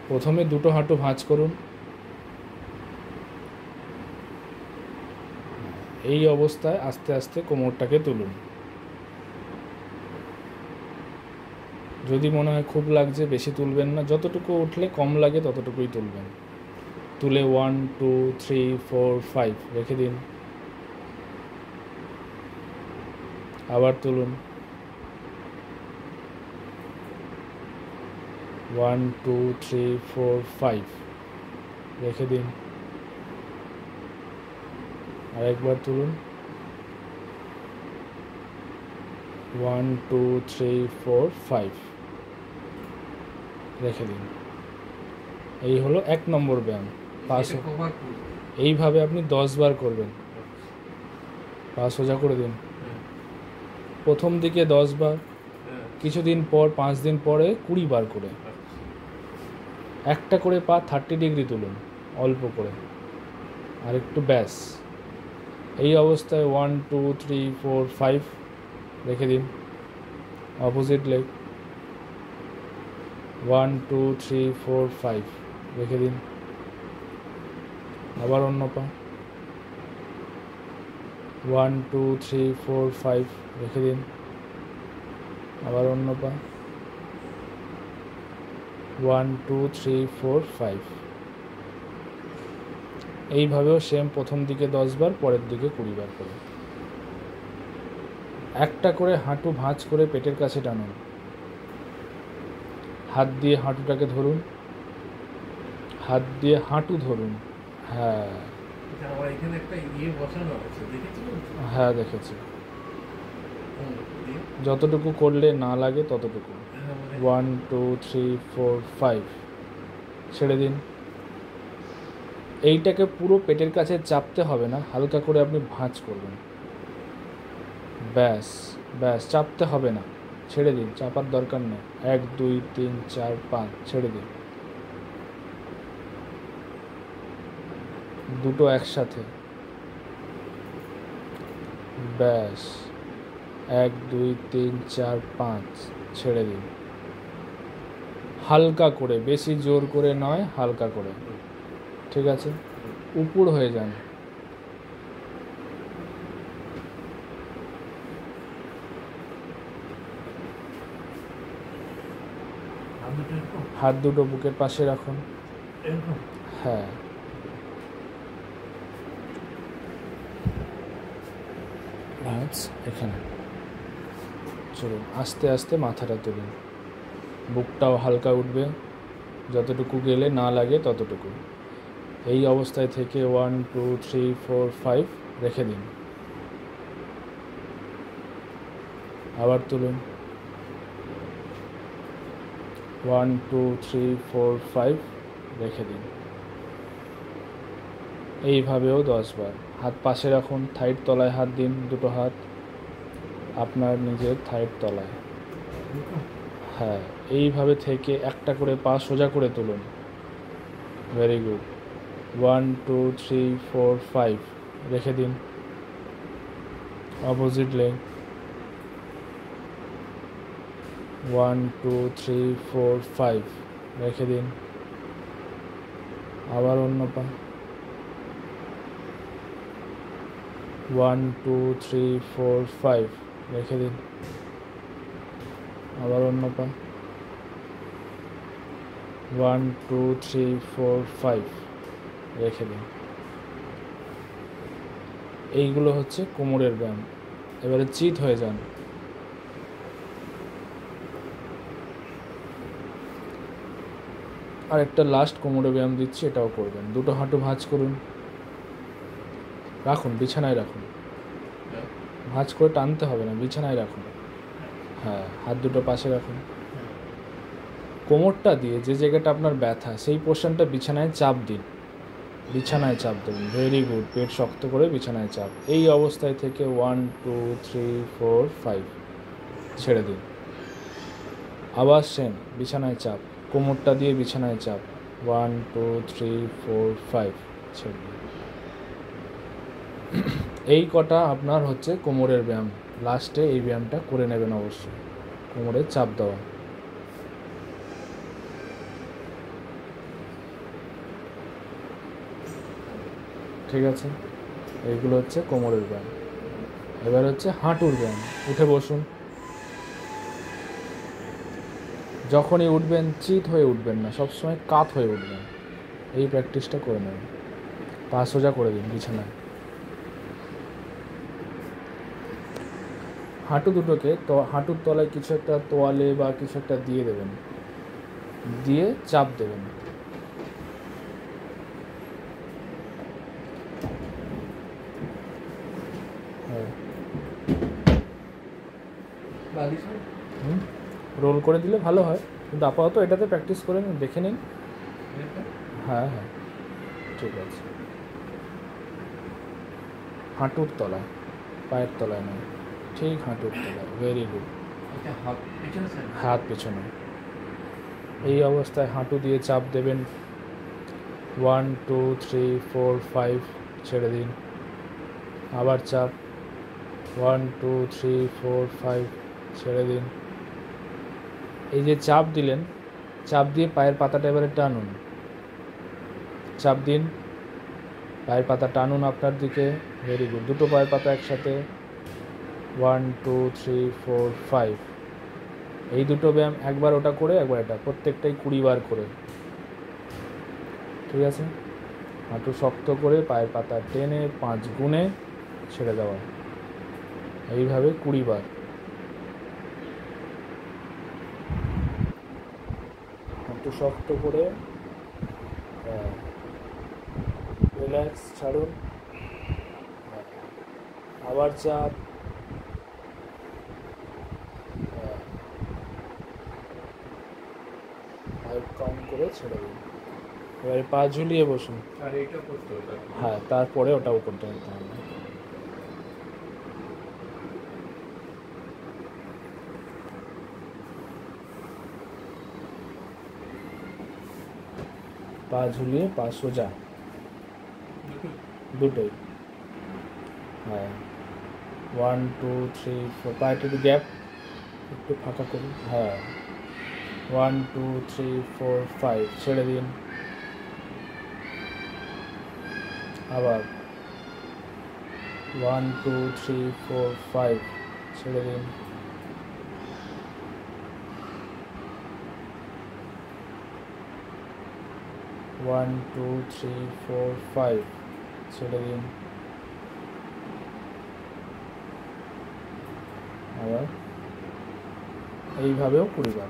প্রথমে দুটো হাঁটু ভাঁজ করুন। এই অবস্থায় আস্তে আস্তে কোমরটাকে তুলুন। যদি মনে হয় খুব লাগছে, বেশি তুলবেন না, যতটুকু উঠলে কম লাগে ততটুকুই তুলবেন। তুলে 1 2 3 4 5 রেখে দিন। আবার তুলুন। 1 2 3 4 5 রেখে দিন। আরেকবার তুলুন। 1 2 3 4 5 রেখে দিন। এই হলো 1 নম্বর ব্যায়াম। এইভাবে আপনি 10 বার করবেন। পা সোজা করে দিন। প্রথম দিকে 10 বার, কিছুদিন পর 5 দিন পরে 20 বার করে। একটা করে পা 30 ডিগ্রি তুলুন, অল্প করে, আর একটু ব্যাস। এই অবস্থায় 1 2 3 4 5 রেখে দিন। অপোজিট লেগ 1 2 3 4 5 রেখে দিন। আবার অন্য পা 1 2 3 4 5 রেখে দিন। আবার অন্য পা 1 2 3 4 5। এইভাবেও সেম প্রথম দিকে 10 বার, পরের দিকে 20 বার করে। একটা করে হাঁটু ভাঁজ করে পেটের কাছে টানুন। হাত দিয়ে হাঁটুটাকে ধরুন, হাত দিয়ে হাঁটু ধরুন। হ্যাঁ হ্যাঁ, দেখেছি। যতটুকু করলে না লাগে ততটুকু। 1 2 3 4 5 ছেড়ে দিন। এইটাকে পুরো পেটের কাছে চাপতে হবে না, হালকা করে আপনি ভাঁজ করবেন। ব্যাস ব্যাস, চাপতে হবে না, ছেড়ে দিন, চাপার দরকার নেই। 1 2 3 4 5 ছেড়ে দিন। দুটো একসাথে, ব্যাস। 1 2 3 4 5 ছেড়ে দিন। হালকা করে, বেশি জোর করে নয়, হালকা করে। ঠিক আছে, উপর হয়ে যান। হাত দুটো বুকের পাশে রাখুন। হ্যাঁ, এখানে চলুন। আস্তে আস্তে মাথাটা তুলুন, বুকটাও হালকা উঠবে, যতটুকু গেলে না লাগে ততটুকু। এই অবস্থায় থেকে 1 2 3 4 5 রেখে দিন। আবার তুলুন। 1 2 3 4 5 রেখে দিন। এইভাবেও 10 বার। হাত পাশে রাখুন, থাইর তলায় হাত দিন, দুটো হাত আপনার নিজের থাইর তলায়। হ্যাঁ, এইভাবে থেকে একটা করে পা সোজা করে তুলুন। Very good. 1 2 3 4 5 রেখে দিন। অপোজিট লেগ 1 2 3 4 5 রেখে দিন। আবার অন্য পা 1 2 3 4 5 রেখে দিন। আবার অন্য পা 1 2 3 4 5 রেখে দিন। এইগুলো হচ্ছে কোমরের ব্যায়াম। এবারে চিত হয়ে যান। আর একটা লাস্ট কোমরের ব্যায়াম দিচ্ছি, এটাও করবেন। দুটো হাঁটু ভাঁজ করুন, রাখুন, বিছানায় রাখুন। ভাঁজ করে টানতে হবে না, বিছানায় রাখুন। হ্যাঁ, হাত দুটো পাশে রাখুন। কোমরটা দিয়ে যে জায়গাটা আপনার ব্যথা, সেই পোর্শনটা বিছানায় চাপ দিন। বিছানায় চাপ দেবেন। Very good. পেট শক্ত করে বিছানায় চাপ। এই অবস্থায় থেকে 1 2 3 4 5 ছেড়ে দিন। আবার সেম, বিছানায় চাপ, কোমরটা দিয়ে বিছানায় চাপ। 1 2 3 4 5 ছেড়ে দিন। এই কটা আপনার হচ্ছে কোমরের ব্যায়াম। লাস্টে এই ব্যায়ামটা করে নেবেন অবশ্যই, কোমরে চাপ দেওয়া। ঠিক আছে, এইগুলো হচ্ছে কোমরের ব্যায়াম। এবার হচ্ছে হাঁটুর ব্যায়াম। উঠে বসুন। যখনই উঠবেন চিত হয়ে উঠবেন না, সবসময় কাত হয়ে উঠবেন। এই প্র্যাকটিসটা করে নেবেন। পা সোজা করে দিন বিছানায়। হাঁটু দুটোকে তো হাঁটুর তলায় কিছু একটা তোয়ালে বা কিছু একটা দিয়ে দেবেন, দিয়ে চাপ দেবেন। হ্যাঁ, রোল করে দিলে ভালো হয়, কিন্তু আপাতত এটাতে প্র্যাকটিস করে নিন, দেখে নিন। হ্যাঁ হ্যাঁ, ঠিক আছে। হাঁটুর তলায়, পায়ের তলায় নয়, ঠিক হাঁটুর তলায়। Very good. হাত পেছনে। এই অবস্থায় হাঁটু দিয়ে চাপ দেবেন। 1 2 3 4 5, ছেড়ে দিন। আবার চাপ। 1 2 3 4 5, ছেড়ে দিন। এই যে চাপ দিলেন, চাপ দিয়ে পায়ের পাতাটা এবারে টানুন। চাপ দিন, পায়ের পাতা টানুন আপনার দিকে। Very good. দুটো পায়ের পাতা একসাথে। 1 2 3 4 5। এই দুটো ব্যায়াম, একবার ওটা করে একবার এটা, প্রত্যেকটাই 20 বার করে। ঠিক আছে। হাঁটু শক্ত করে পায়ের পাতা টেনে 5 গুণে ছেড়ে দেওয়া। এইভাবে 20 বার। হাঁটু শক্ত করে, রিল্যাক্স, ছাড়ুন। আবার চাপ। 5 কাউন্ট করে ছেড়ে দিন। এবারে পা ঝুলিয়ে বসুন। হ্যাঁ, তারপরে ওটাও করতে হবে। পা ঝুলিয়ে, পা সোজা, দুটোই। হ্যাঁ, 1 2 3 4, পায়ের একটু গ্যাপ, একটু ফাঁকা করুন। হ্যাঁ, 1 2 3 4 5, ছেড়ে দিন। আবার 1 2 3 4 5, ছেড়ে দিন। One two three four five, ছেড়ে দিন। আবার এইভাবেও 20 বার।